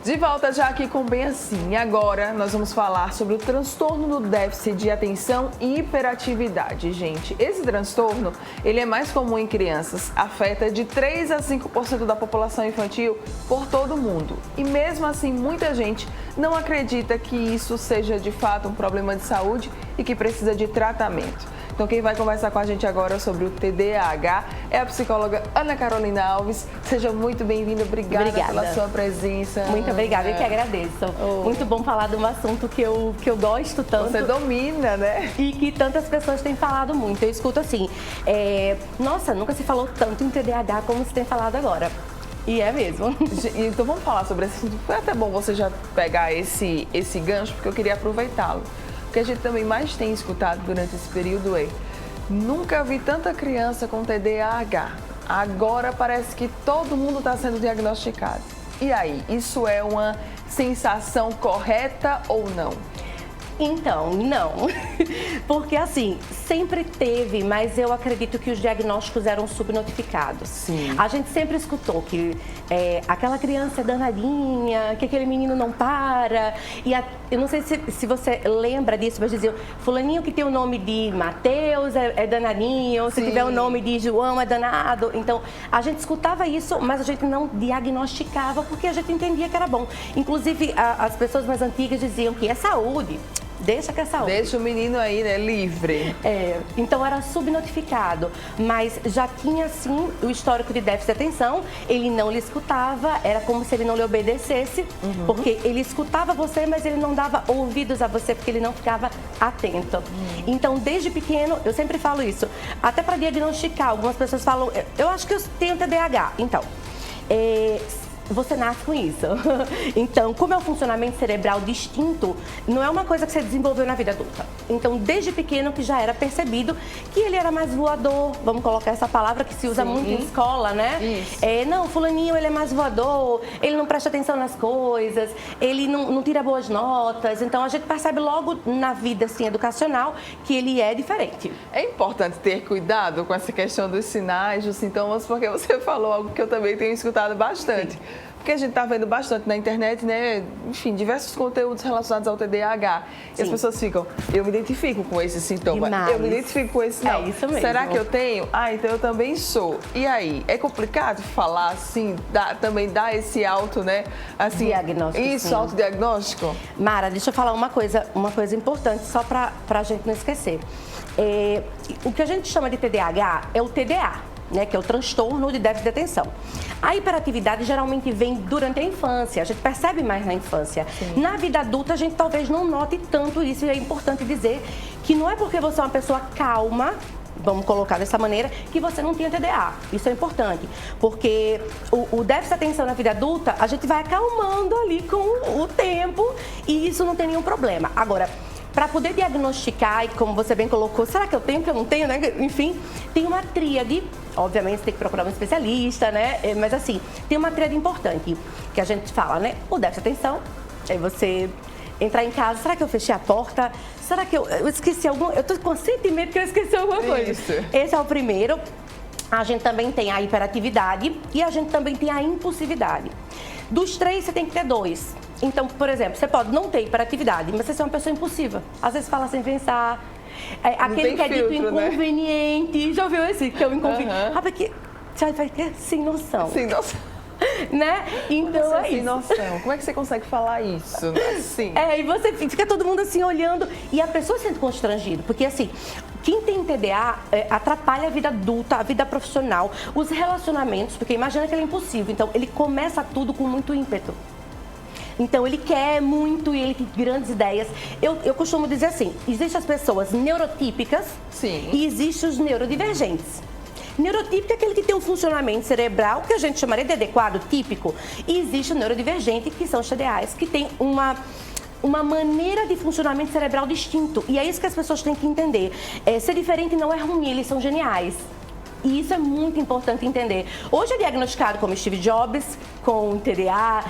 De volta já aqui com Bem Assim. E agora nós vamos falar sobre o transtorno do déficit de atenção e hiperatividade. Gente, esse transtorno, ele é mais comum em crianças, afeta de 3 a 5% da população infantil por todo o mundo. E mesmo assim, muita gente não acredita que isso seja de fato um problema de saúde e que precisa de tratamento. Então quem vai conversar com a gente agora sobre o TDAH é a psicóloga Ana Carolina Alves. Seja muito bem-vinda, obrigada pela sua presença. Muito obrigada, eu que agradeço. Muito bom falar de um assunto que eu gosto tanto. Você domina, né? E que tantas pessoas têm falado muito. Eu escuto assim, nossa, nunca se falou tanto em TDAH como se tem falado agora. E é mesmo. Então vamos falar sobre esse assunto. Foi até bom você já pegar esse gancho, porque eu queria aproveitá-lo. O que a gente também mais tem escutado durante esse período é: nunca vi tanta criança com TDAH. Agora parece que todo mundo está sendo diagnosticado. E aí, isso é uma sensação correta ou não? Então, não. Porque assim, sempre teve, mas eu acredito que os diagnósticos eram subnotificados. Sim. A gente sempre escutou que aquela criança é danadinha, que aquele menino não para. E eu não sei se você lembra disso, mas diziam, fulaninho que tem o nome de Mateus é danadinho, se tiver o nome de João é danado. Então, a gente escutava isso, mas a gente não diagnosticava porque a gente entendia que era bom. Inclusive, as pessoas mais antigas diziam que é saúde. Deixa que é saúde. Deixa o menino aí, né, livre. Então era subnotificado, mas já tinha sim o histórico de déficit de atenção, ele não lhe escutava, era como se ele não lhe obedecesse, porque ele escutava você, mas ele não dava ouvidos a você, porque ele não ficava atento. Então, desde pequeno, eu sempre falo isso, até para diagnosticar, algumas pessoas falam, eu acho que eu tenho TDAH. Então, você nasce com isso. Então, como é um funcionamento cerebral distinto, não é uma coisa que você desenvolveu na vida adulta. Então, desde pequeno que já era percebido que ele era mais voador, vamos colocar essa palavra que se usa muito em escola, né? Isso. Não, fulaninho, ele é mais voador, ele não presta atenção nas coisas, ele não tira boas notas. Então, a gente percebe logo na vida, assim, educacional que ele é diferente. É importante ter cuidado com essa questão dos sinais, dos sintomas, porque você falou algo que eu também tenho escutado bastante. Sim. Porque a gente está vendo bastante na internet, né? Enfim, diversos conteúdos relacionados ao TDAH. E as pessoas ficam, eu me identifico com esse sintoma, eu me identifico com esse não. É isso mesmo. Será que eu tenho? Então eu também sou. E aí, é complicado falar assim, também dar esse auto, né? Assim, diagnóstico. Isso, autodiagnóstico? Mara, deixa eu falar uma coisa importante, só para a gente não esquecer. O que a gente chama de TDAH é o TDA. Né, que é o transtorno de déficit de atenção. A hiperatividade geralmente vem durante a infância, a gente percebe mais na infância. Sim. Na vida adulta, a gente talvez não note tanto isso, e é importante dizer que não é porque você é uma pessoa calma, vamos colocar dessa maneira, que você não tem TDA. Isso é importante, porque o déficit de atenção na vida adulta, a gente vai acalmando ali com o tempo e isso não tem nenhum problema. Agora, para poder diagnosticar, e como você bem colocou, será que eu tenho, que eu não tenho, né? Enfim, tem uma tríade, obviamente você tem que procurar um especialista, né? Mas assim, tem uma tríade importante, que a gente fala, né? O déficit de atenção, é você entrar em casa, será que eu fechei a porta? Será que eu esqueci algum? Eu tô com sentimento que eu esqueci alguma coisa. Isso. Esse é o primeiro. A gente também tem a hiperatividade e a gente também tem a impulsividade. Dos três, você tem que ter dois. Então, por exemplo, você pode não ter hiperatividade, mas você é uma pessoa impulsiva. Às vezes fala sem pensar. Aquele que é dito inconveniente. Né? Já ouviu esse? Que é o inconveniente. Porque você vai ter sem noção. Sem noção. Né? Então é sem isso. noção. Como é que você consegue falar isso? Assim. E você fica todo mundo assim olhando e a pessoa se sente constrangido. Porque assim, quem tem TDA atrapalha a vida adulta, a vida profissional, os relacionamentos, porque imagina que ele é impulsivo. Então ele começa tudo com muito ímpeto. Então, ele quer muito e ele tem grandes ideias. Eu costumo dizer assim, existem as pessoas neurotípicas. Sim. E existem os neurodivergentes. Neurotípico é aquele que tem um funcionamento cerebral, que a gente chamaria de adequado, típico. E existe o neurodivergente, que são os TDAs, que tem uma maneira de funcionamento cerebral distinto. E é isso que as pessoas têm que entender. Ser diferente não é ruim, eles são geniais. E isso é muito importante entender. Hoje é diagnosticado como Steve Jobs com TDA,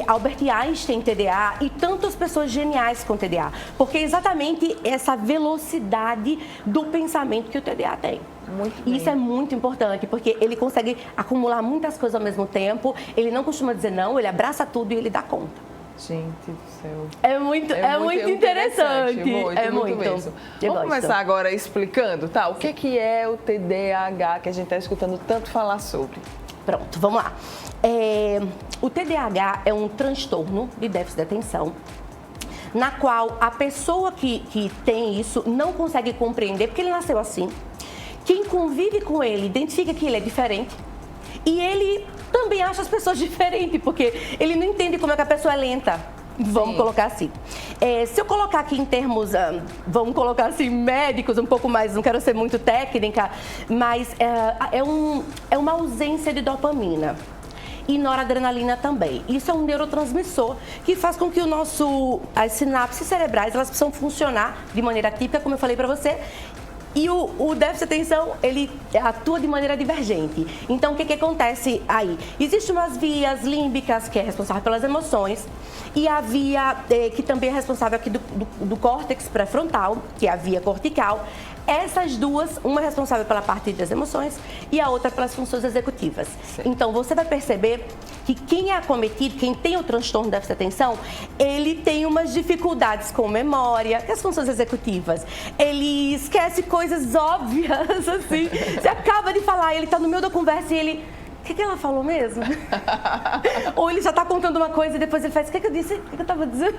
Albert Einstein TDA e tantas pessoas geniais com TDA. Porque é exatamente essa velocidade do pensamento que o TDA tem. Muito bem. Isso é muito importante, porque ele consegue acumular muitas coisas ao mesmo tempo, ele não costuma dizer não, ele abraça tudo e ele dá conta. Gente do céu. É muito interessante. Muito mesmo. Vamos começar agora explicando, tá? O que é o TDAH que a gente está escutando tanto falar sobre? Pronto, vamos lá. O TDAH é um transtorno de déficit de atenção, na qual a pessoa que tem isso não consegue compreender, porque ele nasceu assim. Quem convive com ele identifica que ele é diferente e ele também acha as pessoas diferentes, porque ele não entende como é que a pessoa é lenta. Vamos colocar assim. Se eu colocar aqui em termos, vamos colocar assim, médicos, um pouco mais, não quero ser muito técnica, mas é uma ausência de dopamina. E noradrenalina também. Isso é um neurotransmissor que faz com que as sinapses cerebrais, elas precisam funcionar de maneira típica, como eu falei para você. E o déficit de atenção, ele atua de maneira divergente. Então, o que acontece aí? Existem umas vias límbicas, que é responsável pelas emoções, e a via que também é responsável aqui do córtex pré-frontal, que é a via cortical. Essas duas, uma é responsável pela parte das emoções e a outra pelas funções executivas. Sim. Então, você vai perceber que quem é acometido, quem tem o transtorno de déficit de atenção, ele tem umas dificuldades com memória, que as funções executivas. Ele esquece coisas óbvias, assim. Você acaba de falar, ele está no meio da conversa e ele... O que ela falou mesmo? Ou ele já está contando uma coisa e depois ele faz, o que eu disse? O que eu estava dizendo?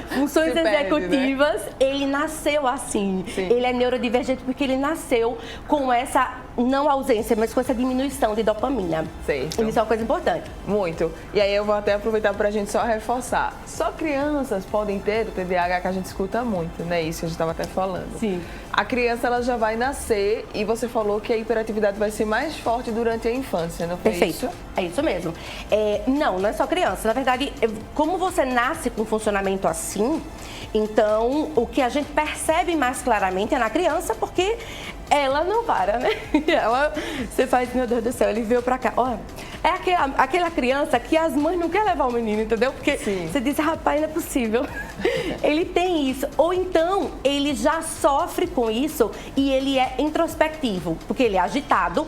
Funções executivas, né? Ele nasceu assim. Sim. Ele é neurodivergente porque ele nasceu com essa, não ausência, mas com essa diminuição de dopamina. Certo. Isso é uma coisa importante. Muito. E aí eu vou até aproveitar para a gente só reforçar. Só crianças podem ter o TDAH, que a gente escuta muito, né? Isso que a gente estava até falando. Sim. A criança, ela já vai nascer e você falou que a hiperatividade vai ser mais forte durante a infância, não foi? Perfeito. Isso? É isso mesmo. Não é só criança. Na verdade, como você nasce com um funcionamento assim, então o que a gente percebe mais claramente é na criança, porque ela não para, né? Você faz, meu Deus do céu, ele veio pra cá. Olha, é aquela criança que as mães não querem levar o menino, entendeu? Porque você diz, rapaz, não é possível. Ele tem isso. Ou então, ele já sofre com isso e ele é introspectivo, porque ele é agitado,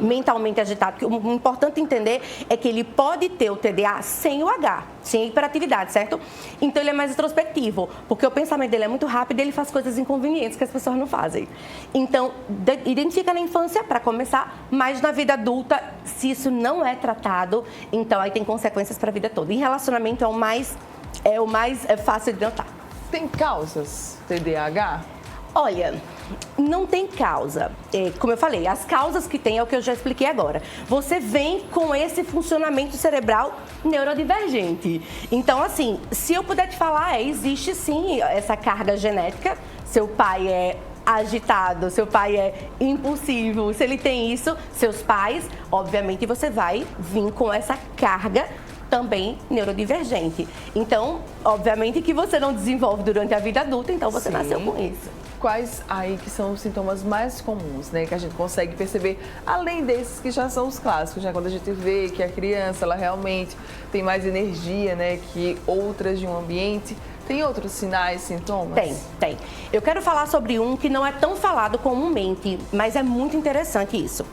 mentalmente agitado. O importante entender é que ele pode ter o TDA sem o H, sem a hiperatividade, certo? Então, ele é mais introspectivo, porque o pensamento dele é muito rápido e ele faz coisas inconvenientes que as pessoas não fazem. Então, identifica na infância, para começar, mas na vida adulta, se isso não é tratado, então aí tem consequências para a vida toda. Em relacionamento é o mais fácil de notar. Tem causas TDAH? Olha, não tem causa. Como eu falei, as causas que tem é o que eu já expliquei agora. Você vem com esse funcionamento cerebral neurodivergente. Então, assim, se eu puder te falar, existe sim essa carga genética. Seu pai é agitado, seu pai é impulsivo, se ele tem isso, seus pais, obviamente você vai vir com essa carga também neurodivergente. Então, obviamente que você não desenvolve durante a vida adulta, então você nasceu com isso. Quais aí que são os sintomas mais comuns, né, que a gente consegue perceber, além desses que já são os clássicos, né, quando a gente vê que a criança, ela realmente tem mais energia, né, que outras de um ambiente. Tem outros sinais, sintomas? Tem. Eu quero falar sobre um que não é tão falado comumente, mas é muito interessante isso.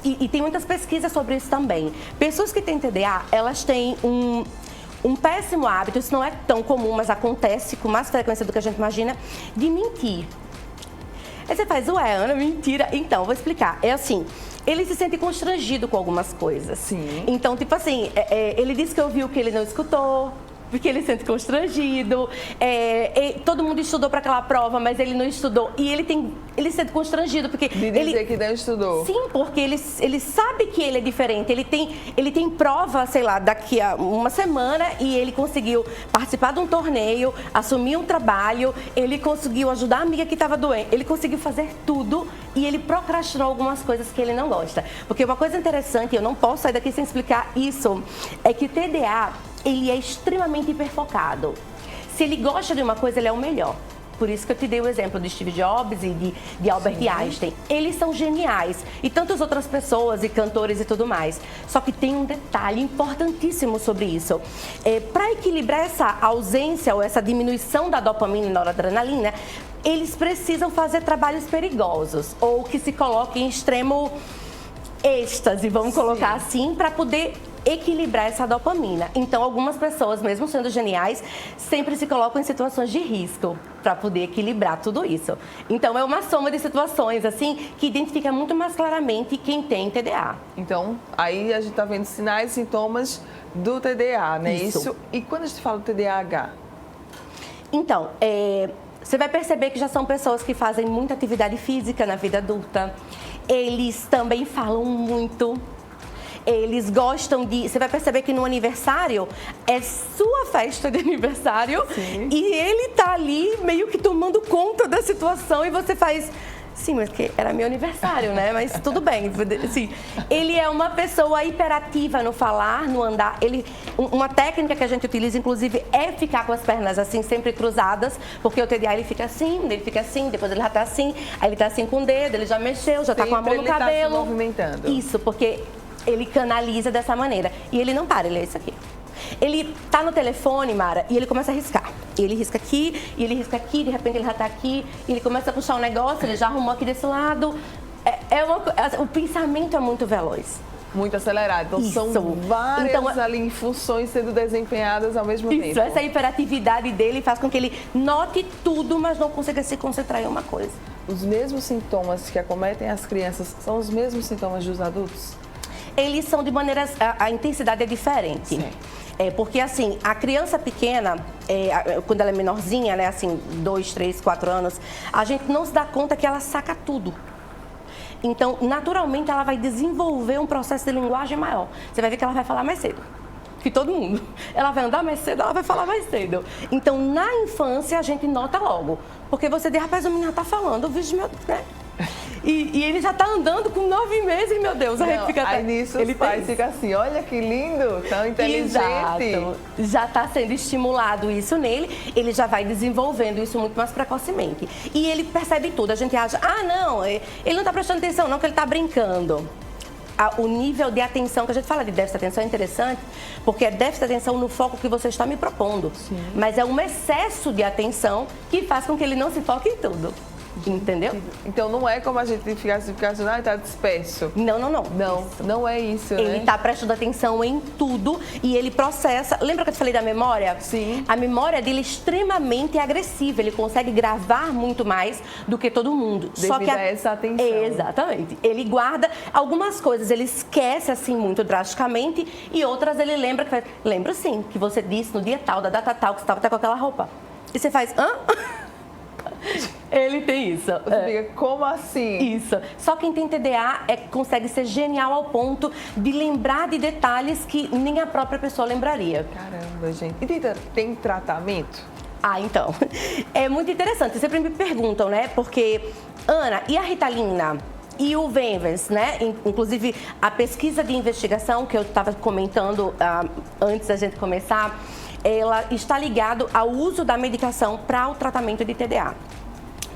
E tem muitas pesquisas sobre isso também. Pessoas que têm TDA, elas têm um péssimo hábito, isso não é tão comum, mas acontece com mais frequência do que a gente imagina, de mentir. Aí você faz, ué, Ana, mentira. Então, vou explicar. É assim, ele se sente constrangido com algumas coisas. Sim. Então, tipo assim, ele disse que ouviu o que ele não escutou, porque ele se sente constrangido, todo mundo estudou para aquela prova, mas ele não estudou, e ele se sente constrangido, porque... De dizer que não estudou. Sim, porque ele sabe que ele é diferente, ele tem prova, sei lá, daqui a uma semana, e ele conseguiu participar de um torneio, assumir um trabalho, ele conseguiu ajudar a amiga que estava doente, ele conseguiu fazer tudo, e ele procrastinou algumas coisas que ele não gosta. Porque uma coisa interessante, eu não posso sair daqui sem explicar isso, é que o TDA... ele é extremamente hiperfocado. Se ele gosta de uma coisa, ele é o melhor. Por isso que eu te dei o exemplo de Steve Jobs e de Albert Einstein. Eles são geniais. E tantas outras pessoas e cantores e tudo mais. Só que tem um detalhe importantíssimo sobre isso. Para equilibrar essa ausência ou essa diminuição da dopamina e noradrenalina, eles precisam fazer trabalhos perigosos ou que se coloquem em extremo êxtase, vamos colocar assim, para poder equilibrar essa dopamina. Então, algumas pessoas, mesmo sendo geniais, sempre se colocam em situações de risco para poder equilibrar tudo isso. Então, é uma soma de situações, assim, que identifica muito mais claramente quem tem TDA. Então, aí a gente está vendo sinais e sintomas do TDA, né? Isso. E quando a gente fala do TDAH? Então, você vai perceber que já são pessoas que fazem muita atividade física na vida adulta. Eles também falam muito. Eles gostam de... Você vai perceber que no aniversário é sua festa de aniversário. Sim. E ele tá ali meio que tomando conta da situação e você faz... Sim, mas que era meu aniversário, né? Mas tudo bem. Assim, ele é uma pessoa hiperativa no falar, no andar. Uma técnica que a gente utiliza, inclusive, é ficar com as pernas assim, sempre cruzadas, porque o TDA ele fica assim, depois ele já tá assim, aí ele tá assim com o dedo, ele já mexeu, já tá com a mão no cabelo. Ele tá se movimentando. Isso, porque ele canaliza dessa maneira. E ele não para, ele é isso aqui. Ele tá no telefone, Mara, e ele começa a riscar. E ele risca aqui, e ele risca aqui, de repente ele já tá aqui, e ele começa a puxar um negócio, ele já arrumou aqui desse lado. O pensamento é muito veloz. Muito acelerado. Então, Isso. são várias ali funções sendo desempenhadas ao mesmo tempo. Isso, essa hiperatividade dele faz com que ele note tudo, mas não consiga se concentrar em uma coisa. Os mesmos sintomas que acometem as crianças são os mesmos sintomas dos adultos? Eles são de maneiras... A intensidade é diferente. Sim. Porque, assim, a criança pequena, quando ela é menorzinha, né, assim, 2, 3, 4 anos, a gente não se dá conta que ela saca tudo. Então, naturalmente, ela vai desenvolver um processo de linguagem maior. Você vai ver que ela vai falar mais cedo que todo mundo. Ela vai andar mais cedo, ela vai falar mais cedo. Então, na infância, a gente nota logo. Porque você diz, rapaz, o menino tá falando, o vídeo, meu... né? E ele já tá andando com 9 meses, meu Deus. A gente fica aí nisso os pais ficam assim, olha que lindo, tão inteligente. Exato. Já está sendo estimulado isso nele, ele já vai desenvolvendo isso muito mais precocemente. E ele percebe tudo, a gente acha, não, ele não está prestando atenção não, que ele está brincando. O nível de atenção, que a gente fala de déficit de atenção é interessante, porque é déficit de atenção no foco que você está me propondo. Sim. Mas é um excesso de atenção que faz com que ele não se foque em tudo. Entendeu? Então não é como a gente ficar assim, tá disperso. Não. Não é isso, né? Ele está prestando atenção em tudo e ele processa. Lembra que eu te falei da memória? Sim. A memória dele é extremamente agressiva. Ele consegue gravar muito mais do que todo mundo. Devido a essa atenção. Exatamente. Ele guarda algumas coisas, ele esquece assim muito drasticamente e outras ele lembra que lembro sim, que você disse no dia tal, da data tal, que você estava até com aquela roupa. E você faz, hã? Ele tem isso. Você fica, como assim? Isso. Só quem tem TDA consegue ser genial ao ponto de lembrar de detalhes que nem a própria pessoa lembraria. Caramba, gente. E tem tratamento? Então. É muito interessante. Sempre me perguntam, né? Porque, Ana, e a Ritalina? E o Venvance, né? Inclusive, a pesquisa de investigação que eu estava comentando antes da gente começar, ela está ligada ao uso da medicação para o tratamento de TDA.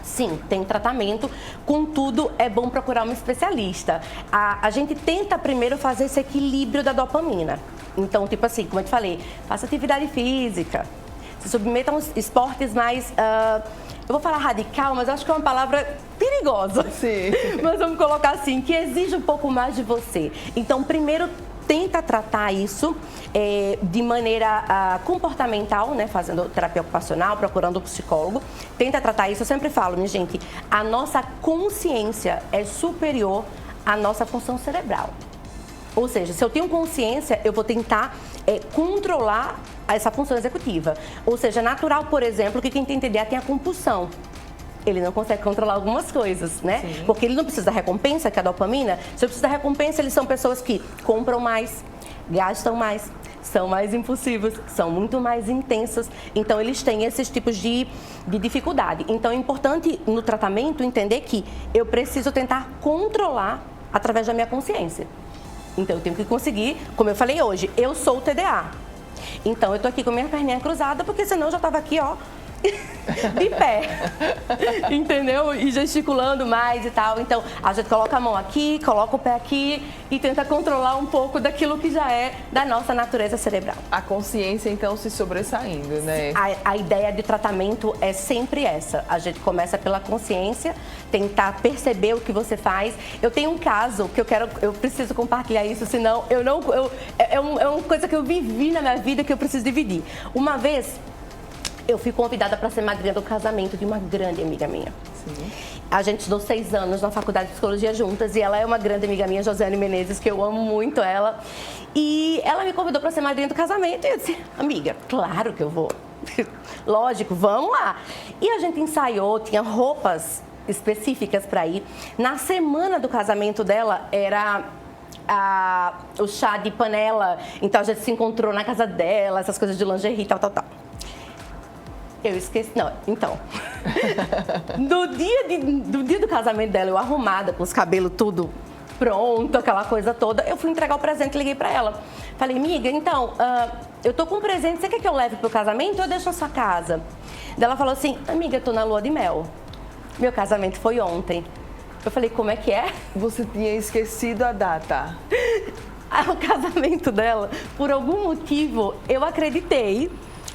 Sim, tem tratamento, contudo, é bom procurar um especialista. A gente tenta primeiro fazer esse equilíbrio da dopamina. Então, tipo assim, como eu te falei, faça atividade física, se submeta a uns esportes mais... eu vou falar radical, mas acho que é uma palavra perigosa. Sim. Mas vamos colocar assim, que exige um pouco mais de você. Então, primeiro, tenta tratar isso de maneira comportamental, né? Fazendo terapia ocupacional, procurando um psicólogo. Tenta tratar isso. Eu sempre falo, minha gente, a nossa consciência é superior à nossa função cerebral. Ou seja, se eu tenho consciência, eu vou tentar controlar essa função executiva. Ou seja, é natural, por exemplo, que quem tem TDA tem a compulsão. Ele não consegue controlar algumas coisas, né? Sim. Porque ele não precisa da recompensa, que é a dopamina. Se eu preciso da recompensa, eles são pessoas que compram mais, gastam mais, são mais impulsivos, são muito mais intensos. Então, eles têm esses tipos de dificuldade. Então, é importante no tratamento entender que eu preciso tentar controlar através da minha consciência. Então, eu tenho que conseguir, como eu falei hoje, eu sou o TDA. Então, eu tô aqui com a minha perninha cruzada, porque senão eu já estava aqui, ó, de pé, entendeu? E gesticulando mais e tal. Então, a gente coloca a mão aqui, coloca o pé aqui e tenta controlar um pouco daquilo que já é da nossa natureza cerebral. A consciência, então, se sobressaindo, né? A ideia de tratamento é sempre essa. A gente começa pela consciência, tentar perceber o que você faz. Eu tenho um caso que eu preciso compartilhar isso, senão é uma coisa que eu vivi na minha vida que eu preciso dividir. Uma vez, eu fui convidada para ser madrinha do casamento de uma grande amiga minha. Sim. A gente estudou 6 anos na faculdade de psicologia juntas e ela é uma grande amiga minha, Josiane Menezes, que eu amo muito ela. E ela me convidou para ser madrinha do casamento e eu disse, amiga, claro que eu vou. Lógico, vamos lá. E a gente ensaiou, tinha roupas específicas para ir. Na semana do casamento dela era o chá de panela, então a gente se encontrou na casa dela, essas coisas de lingerie e tal. Eu esqueci, não, então, do dia do casamento dela, eu arrumada, com os cabelos tudo pronto, aquela coisa toda, eu fui entregar o presente e liguei pra ela. Falei, amiga, então, eu tô com um presente, você quer que eu leve pro casamento ou eu deixo na sua casa? Daí ela falou assim, amiga, eu tô na lua de mel, meu casamento foi ontem. Eu falei, como é que é? Você tinha esquecido a data. O casamento dela, por algum motivo, eu acreditei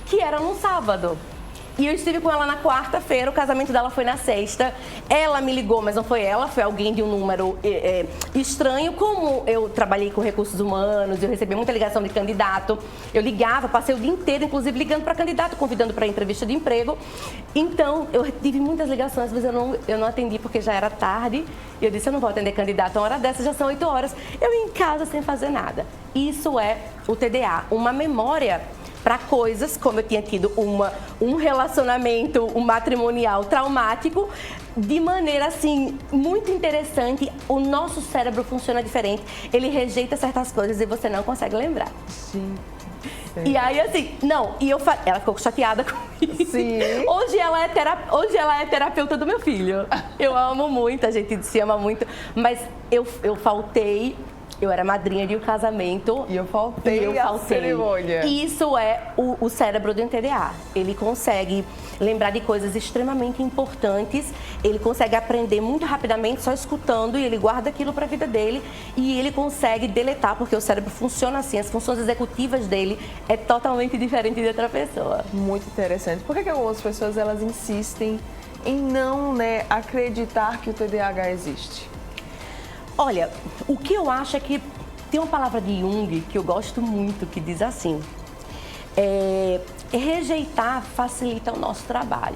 que era no sábado. E eu estive com ela na quarta-feira, o casamento dela foi na sexta. Ela me ligou, mas não foi ela, foi alguém de um número estranho. Como eu trabalhei com recursos humanos, eu recebi muita ligação de candidato. Eu ligava, passei o dia inteiro, inclusive, ligando para candidato, convidando para entrevista de emprego. Então, eu tive muitas ligações, mas eu não atendi porque já era tarde. E eu disse, eu não vou atender candidato a uma hora dessa, já são 8 horas. Eu ia em casa sem fazer nada. Isso é o TDA, uma memória para coisas, como eu tinha tido um relacionamento matrimonial traumático, de maneira assim, muito interessante. O nosso cérebro funciona diferente, ele rejeita certas coisas e você não consegue lembrar. Sim. E aí assim, ela ficou chateada comigo. Sim. Hoje ela é terapeuta do meu filho. Eu amo muito, a gente se ama muito, mas eu faltei. Eu era madrinha de um casamento. E eu faltei a cerimônia. Isso é o cérebro do TDA. Ele consegue lembrar de coisas extremamente importantes, ele consegue aprender muito rapidamente só escutando e ele guarda aquilo para a vida dele e ele consegue deletar, porque o cérebro funciona assim, as funções executivas dele é totalmente diferente de outra pessoa. Muito interessante. Por que algumas pessoas elas insistem em não acreditar que o TDAH existe? Olha, o que eu acho é que tem uma palavra de Jung que eu gosto muito, que diz assim, rejeitar facilita o nosso trabalho.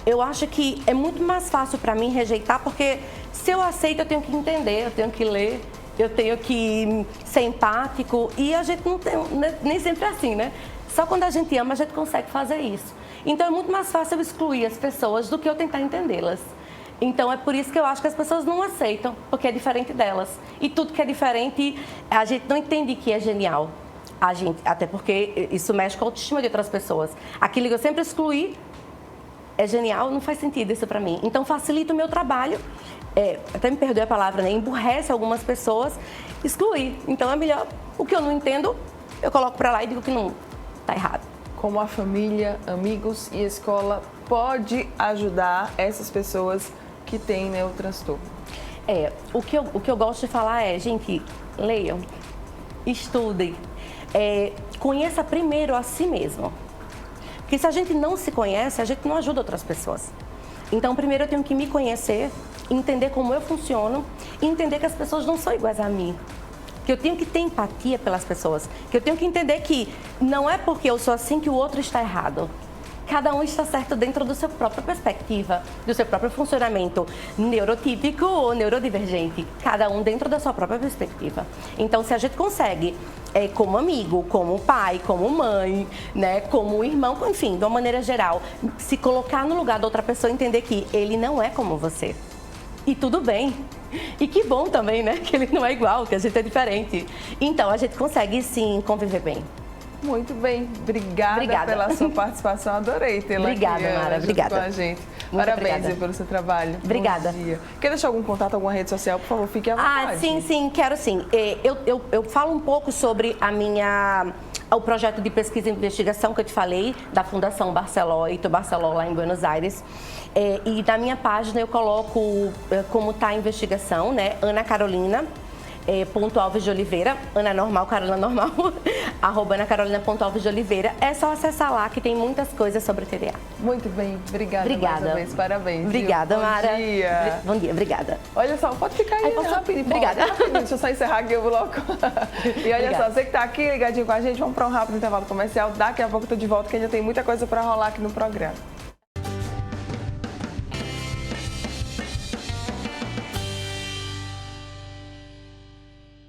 Eu acho que é muito mais fácil para mim rejeitar, porque se eu aceito eu tenho que entender, eu tenho que ler, eu tenho que ser empático e a gente não tem, nem sempre é assim, né? Só quando a gente ama a gente consegue fazer isso. Então é muito mais fácil eu excluir as pessoas do que eu tentar entendê-las. Então, é por isso que eu acho que as pessoas não aceitam, porque é diferente delas. E tudo que é diferente, a gente não entende que é genial. Até porque isso mexe com a autoestima de outras pessoas. Aquilo que eu sempre excluí é genial, não faz sentido isso pra mim. Então, facilita o meu trabalho, até me perdoe a palavra, emburrece algumas pessoas, excluir. Então, é melhor, o que eu não entendo, eu coloco pra lá e digo que não tá errado. Como a família, amigos e escola pode ajudar essas pessoas que tem o transtorno? O que eu gosto de falar é, gente, leiam, estudem, conheça primeiro a si mesmo. Porque se a gente não se conhece, a gente não ajuda outras pessoas. Então, primeiro eu tenho que me conhecer, entender como eu funciono e entender que as pessoas não são iguais a mim. Que eu tenho que ter empatia pelas pessoas, que eu tenho que entender que não é porque eu sou assim que o outro está errado. Cada um está certo dentro da sua própria perspectiva, do seu próprio funcionamento neurotípico ou neurodivergente. Cada um dentro da sua própria perspectiva. Então, se a gente consegue, como amigo, como pai, como mãe, como irmão, enfim, de uma maneira geral, se colocar no lugar da outra pessoa e entender que ele não é como você. E tudo bem. E que bom também, que ele não é igual, que a gente é diferente. Então, a gente consegue, sim, conviver bem. Muito bem. Obrigada pela sua participação. Adorei tê-la aqui. Obrigada, Mara. Obrigada. Com a gente. Muito Parabéns pelo seu trabalho. Obrigada. Bom dia. Quer deixar algum contato, alguma rede social? Por favor, fique à vontade. Sim, quero sim. Eu falo um pouco sobre a minha o projeto de pesquisa e investigação que eu te falei, da Fundação Barceló, Heitor Barceló, lá em Buenos Aires. E na minha página eu coloco como está a investigação, né? Ana Carolina. Ponto Alves de Oliveira, Ana normal, Carolina normal, @ Ana Carolina.Alves de Oliveira. É só acessar lá que tem muitas coisas sobre TDA. Muito bem, obrigada mais uma vez, parabéns. Obrigada, viu? Mara. Bom dia. Bom dia, obrigada. Olha só, pode ficar aí, rapidinho. Obrigada. Deixa eu só encerrar aqui o bloco. E olha só, você que tá aqui ligadinho com a gente, vamos para um rápido intervalo comercial. Daqui a pouco eu tô de volta, que ainda tem muita coisa para rolar aqui no programa.